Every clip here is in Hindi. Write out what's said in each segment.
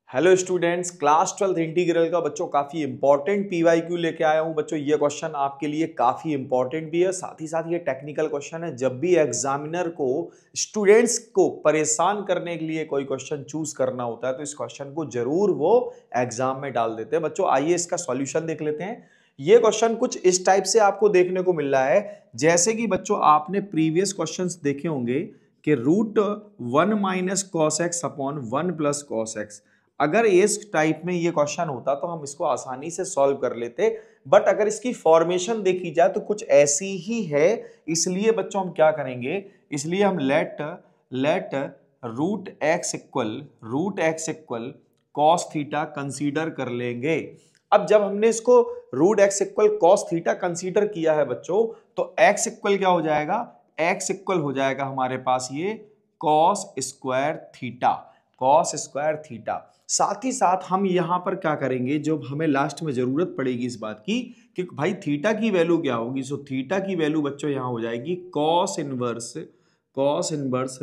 हेलो स्टूडेंट्स, क्लास 12 इंटीग्रल का बच्चों काफी इंपॉर्टेंट पीवाईक्यू लेके आया हूं बच्चों। ये क्वेश्चन आपके लिए काफी इंपॉर्टेंट भी है, साथ ही साथ ये टेक्निकल क्वेश्चन है। जब भी एग्जामिनर को स्टूडेंट्स को परेशान करने के लिए कोई क्वेश्चन चूज करना होता है तो इस क्वेश्चन को जरूर वो एग्जाम में डाल देते हैं बच्चों। आइए इसका सॉल्यूशन देख लेते हैं। ये क्वेश्चन कुछ इस टाइप से आपको देखने को मिल रहा है, जैसे कि बच्चों आपने प्रीवियस क्वेश्चंस देखे होंगे कि √1 - cos x/1 + cos x। अगर इस टाइप में ये क्वेश्चन होता तो हम इसको आसानी से सॉल्व कर लेते, बट अगर इसकी फॉर्मेशन देखी जाए तो कुछ ऐसी ही है। इसलिए बच्चों हम क्या करेंगे, इसलिए हम लेट √x=cos थीटा कंसीडर कर लेंगे। अब जब हमने इसको √x=cos थीटा कंसीडर किया है बच्चों, तो x इक्वल क्या हो जाएगा, x इक्वल हो जाएगा हमारे पास ये cos स्क्वायर थीटा। साथ ही साथ हम यहां पर क्या करेंगे, जो हमें लास्ट में जरूरत पड़ेगी इस बात की कि भाई थीटा की वैल्यू क्या होगी। सो थीटा की वैल्यू बच्चों यहां हो जाएगी cos इनवर्स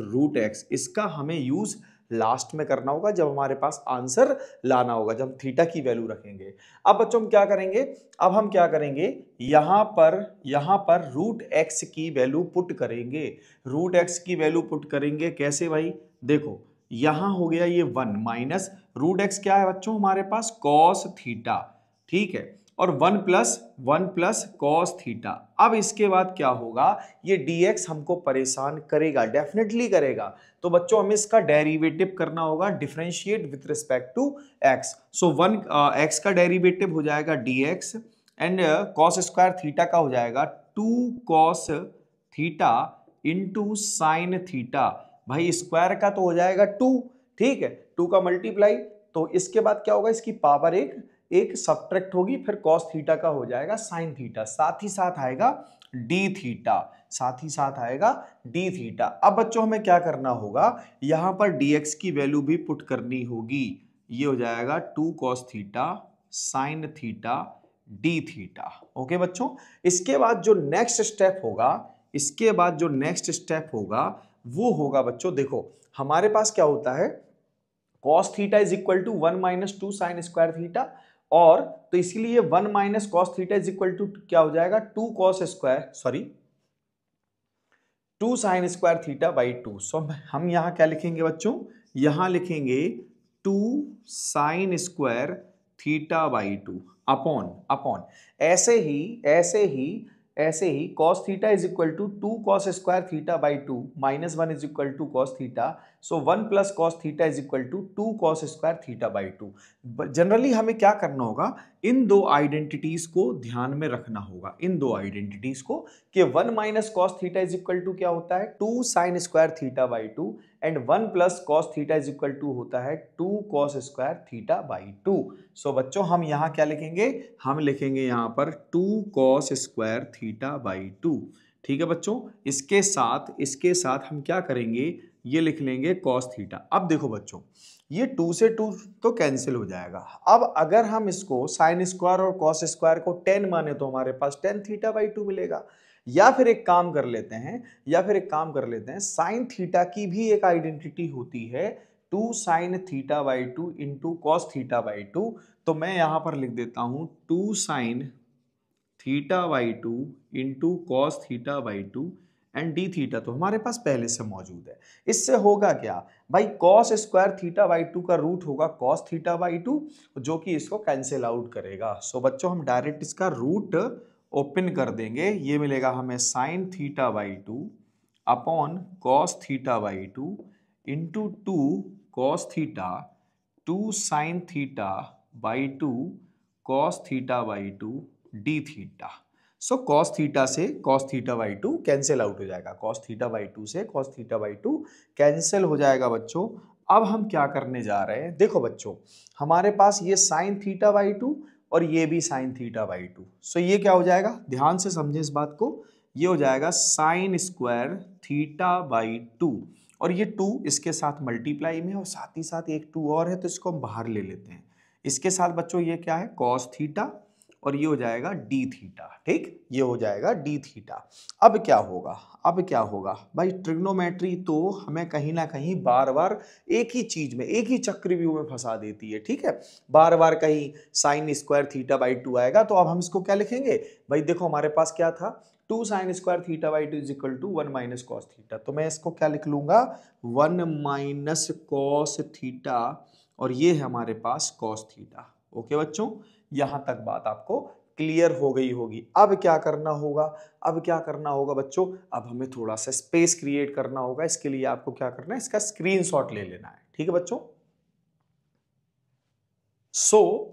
√x। इसका हमें यूज लास्ट में करना होगा जब हमारे पास आंसर लाना होगा, जब हम थीटा की वैल्यू रखेंगे। अब बच्चों हम क्या करेंगे, अब हम क्या करेंगे, यहां पर √x की वैल्यू पुट करेंगे। √x की वैल्यू पुट करेंगे कैसे भाई, देखो यहां हो गया ये 1 माइनस √x क्या है बच्चों हमारे पास cos थीटा, ठीक है, और 1 + cos थीटा। अब इसके बाद क्या होगा, ये dx हमको परेशान करेगा, डेफिनेटली करेगा। तो बच्चों हमें इसका डेरिवेटिव करना होगा, differentiate with respect to x। So 1 x का डेरिवेटिव हो जाएगा dx and cos square theta का हो जाएगा 2 cos theta into sine theta. भाई स्क्वायर का तो हो जाएगा 2, ठीक है, 2 का मल्टीप्लाई, तो इसके बाद क्या होगा, इसकी पावर एक सब्ट्रैक्ट होगी, फिर cos थीटा का हो जाएगा sin थीटा, साथ ही साथ आएगा d थीटा। अब बच्चों हमें क्या करना होगा, यहां पर dx की वैल्यू भी पुट करनी होगी। ये हो जाएगा 2 cos theta sin theta d theta. Okay बच्चों, इसके बाद जो नेक्स्ट स्टेप होगा वो होगा बच्चों, देखो हमारे पास क्या होता है, cos theta is equal to 1 - 2 sin square theta, और तो इसीलिए 1 - cos theta is equal to क्या हो जाएगा 2 sin square theta by 2। So हम यहां क्या लिखेंगे बच्चों, यहां लिखेंगे 2 sin square theta by 2 upon ऐसे ही cos theta is equal to 2 cos square theta by 2 -1 is equal to cos theta. So 1 + cos theta is equal to 2 cos square theta by 2। Generally हमें क्या करना होगा, इन दो आइडेंटिटीज को ध्यान में रखना होगा, इन दो आइडेंटिटीज को, कि 1 - cos theta is equal to क्या होता है 2 sin square theta by 2 and 1 + cos theta is equal to होता है 2 cos square theta by 2। So बच्चों हम यहां क्या लिखेंगे, हम लिखेंगे यहां पर 2 cos स्क्वायर थीटा बाई 2, ठीक है बच्चों। इसके साथ हम क्या करेंगे, ये लिख लेंगे cos थीटा। अब देखो बच्चों, ये 2 से 2 तो कैंसिल हो जाएगा। अब अगर हम इसको साइन स्क्वायर और cos स्क्वायर को 10 माने तो हमारे पास tan थीटा बाई 2 मिलेगा। या फिर एक काम कर लेते हैं, साइन थीटा की भी एक आइडेंटिटी होती है 2 sin theta by 2 into cos theta by 2। तो मैं यहां पर लिख देता हूं 2 sin theta by 2 into cos theta by 2 and D theta तो हमारे पास पहले से मौजूद है। इससे होगा क्या भाई, cos स्क्वायर थीटा बाई 2 का रूट होगा cos थीटा बाई 2, जो कि इसको कैंसिल आउट करेगा। सो बच्चों हम डायरेक्ट इसका रूट ओपन कर देंगे, ये मिलेगा हमें sine theta by 2 upon cos theta by 2 into 2 cos theta 2 sin theta by 2 cos theta by 2 D theta. So cos theta से cos theta by 2 cancel out हो जाएगा, cos थीटा बाई 2 से cos थीटा बाई 2 कैंसिल हो जाएगा बच्चों। अब हम क्या करने जा रहे हैं, देखो बच्चों हमारे पास ये साइन थीटा बाई 2 और ये भी साइन थीटा बाई 2। सो ये क्या हो जाएगा, ध्यान से समझे इस बात को, ये हो जाएगा साइन स्क्वायर थीटा बाई 2, और ये 2 इसके साथ मल्टीप्लाई में, और साथ ही साथ एक 2 और है तो इसको हम बाहर ले लेते हैं। इसके साथ बच्चों ये क्या है cos थीटा, और ये हो जाएगा डी थीटा। ठीक, ये हो जाएगा डी थीटा। अब क्या होगा, अब क्या होगा भाई, ट्रिग्नोमेट्री तो हमें कहीं ना कहीं बार बार एक ही चीज में, एक ही चक्रव्यूह में फंसा देती है। ठीक है, बार बार कहीं साइन स्क्वायर थीटा बाई 2 आएगा, तो अब हम इसको क्या लिखेंगे भाई, देखो हमारे पास क्या था, 2 sine square theta by 2 is equal to 1 minus cos theta. तो मैं इसको क्या लिख लूंगा, 1 माइनस कॉस थीटा, और ये है हमारे पास कॉस थीटा। ओके बच्चों, यहां तक बात आपको क्लियर हो गई होगी। अब क्या करना होगा, अब क्या करना होगा बच्चों, अब हमें थोड़ा सा स्पेस क्रिएट करना होगा। इसके लिए आपको क्या करना है, इसका स्क्रीनशॉट ले लेना है। ठीक है बच्चों,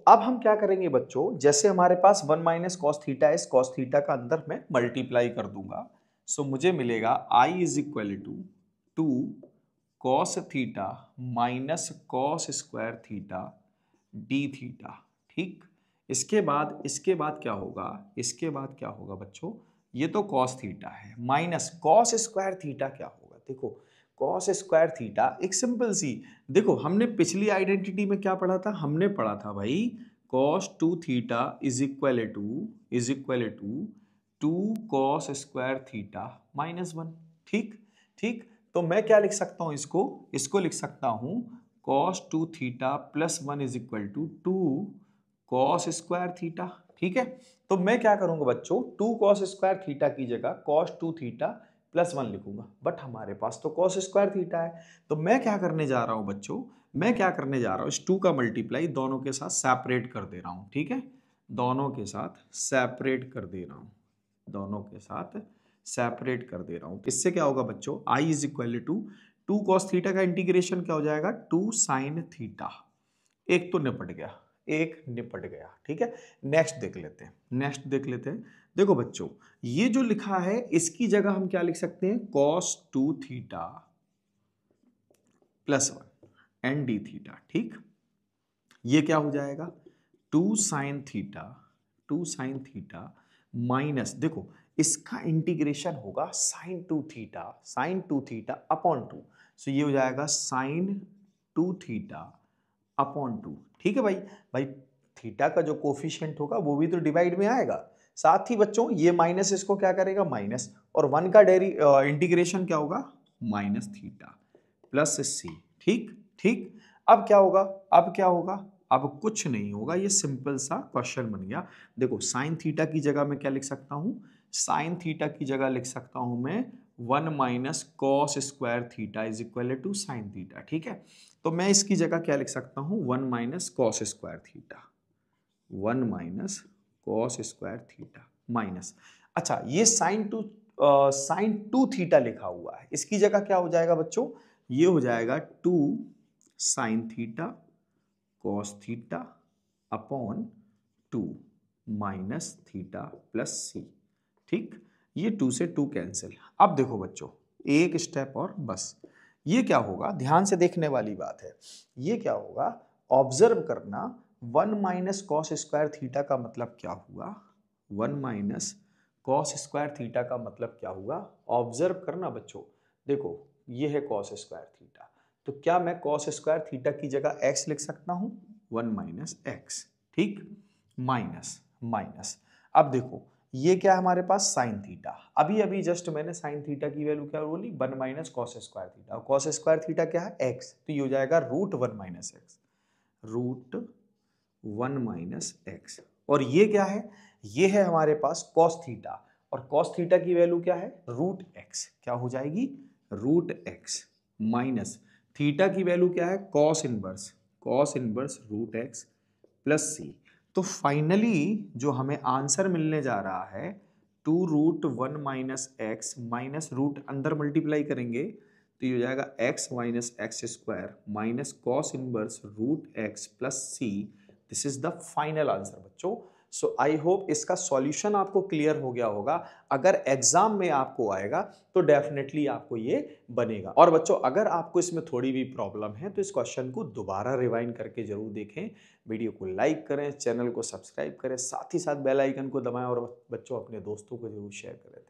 अब हम क्या करेंगे बच्चों, जैसे हमारे पास 1 माइनस कॉस थीटा है, इस कॉस थीटा का अंदर मैं मल्टीप्लाई कर दूंगा। मुझे मिलेगा I is equal to 2 cos theta minus cos square theta D theta. ठीक, इसके बाद क्या होगा, इसके बाद क्या होगा बच्चों, ये तो कॉस थीटा है, माइनस कॉस स्क्वायर थीटा क्या होगा, देखो कॉस स्क्वायर थीटा एक सिंपल सी, देखो हमने पिछली आइडेंटिटी में क्या पढ़ा था, हमने पढ़ा था भाई cos 2 theta is equal to 2 cos square theta minus 1। ठीक ठीक, तो मैं क्या लिख सकता हूं, इसको लिख सकता हूं cos 2 theta plus 1 is equal to 2 cos square theta. ठीक है, तो मैं क्या करूंगा बच्चों, 2 कॉस स्क्वायर थीटा की जगह कॉस 2 थीटा प्लस 1 लिखूंगा, बट हमारे पास तो कॉस स्क्वायर थीटा है। तो मैं क्या करने जा रहा हूं बच्चों, मैं क्या करने जा रहा हूं, इस 2 का मल्टीप्लाई दोनों के साथ सेपरेट कर दे रहा हूं। ठीक है, दोनों के साथ सेपरेट कर दे रहा हूं, दोनों के साथ सेपरेट कर दे रहा हूं। इससे क्या होगा बच्चों, I is equal to 2 cos theta का इंटीग्रेशन क्या हो जाएगा, 2 साइन थीटा। एक तो निपट गया, एक निपट गया। ठीक है, नेक्स्ट देख लेते हैं, नेक्स्ट देख लेते हैं। देखो बच्चों, ये जो लिखा है इसकी जगह हम क्या लिख सकते हैं, cos 2 theta plus 1 and d theta. ठीक, ये क्या हो जाएगा, 2 sine theta, 2 sine theta minus, देखो इसका इंटीग्रेशन होगा sine 2 theta, sine 2 theta upon 2। So ये हो जाएगा साइन 2 थीटा अपॉन 2। ठीक है भाई, भाई थीटा का जो कोफिशिएंट होगा वो भी तो डिवाइड में आएगा। साथ ही बच्चों ये माइनस इसको क्या करेगा, माइनस, और 1 का इंटीग्रेशन क्या होगा, माइनस थीटा प्लस सी। ठीक ठीक, अब क्या होगा, अब क्या होगा, अब कुछ नहीं होगा, ये सिंपल सा क्वेश्चन बन गया। देखो साइन थीटा की जगह मैं क्या लिख सकता हूं, साइन थीटा की जगह लिख सकता हूं मैं 1 minus cos square theta is equal to sine theta. ठीक है, तो मैं इसकी जगह क्या लिख सकता हूं, 1 minus cos square theta, 1 minus cos square theta minus, अच्छा ये साइन टू थीटा लिखा हुआ है, इसकी जगह क्या हो जाएगा बच्चों, ये हो जाएगा 2 sine theta cos theta upon 2 minus theta plus C. ठीक, ये 2 से 2 कैंसिल। अब देखो बच्चों, एक स्टेप और बस, ये क्या होगा, ध्यान से देखने वाली बात है, ये क्या होगा, ऑब्जर्व करना, 1 माइनस कॉस स्क्वायर थीटा का मतलब क्या हुआ, 1 माइनस कॉस स्क्वायर थीटा का मतलब क्या हुआ, ऑब्जर्व करना बच्चों। देखो ये है कॉस स्क्वायर थीटा, तो क्या मैं कॉस स्क्वायर थीटा की जगह x लिख सकता हूं, 1 माइनस एक्स। ठीक, माइनस माइनस, अब देखो ये क्या है हमारे पास, साइन थीटा, अभी अभी जस्ट मैंने साइन थीटा की वैल्यू क्या बोली, 1 माइनस कॉस स्क्वायर थीटा, और कॉस स्क्वायर थीटा क्या है, x, तो ये हो जाएगा root 1 minus X, root 1 minus X. और ये क्या है, ये है हमारे पास कॉस थीटा, और कॉस थीटा की वैल्यू क्या है, रूट एक्स, क्या हो जाएगी, रूट एक्स माइनस थीटा की वैल्यू क्या है, cos inverse root x plus C. तो फाइनली जो हमें आंसर मिलने जा रहा है 2 root 1 minus x minus root अंदर मल्टीप्लाई करेंगे तो ये हो जाएगा x minus x square minus cos inverse root x plus C. This is the final answer बच्चों। सो आई होप इसका सॉल्यूशन आपको क्लियर हो गया होगा। अगर एग्जाम में आपको आएगा तो डेफिनेटली आपको ये बनेगा। और बच्चों अगर आपको इसमें थोड़ी भी प्रॉब्लम है तो इस क्वेश्चन को दोबारा रिवाइंड करके जरूर देखें, वीडियो को लाइक करें, चैनल को सब्सक्राइब करें, साथ ही साथ बेल आइकन को दबाएं और बच्चों अपने दोस्तों को जरूर शेयर करें।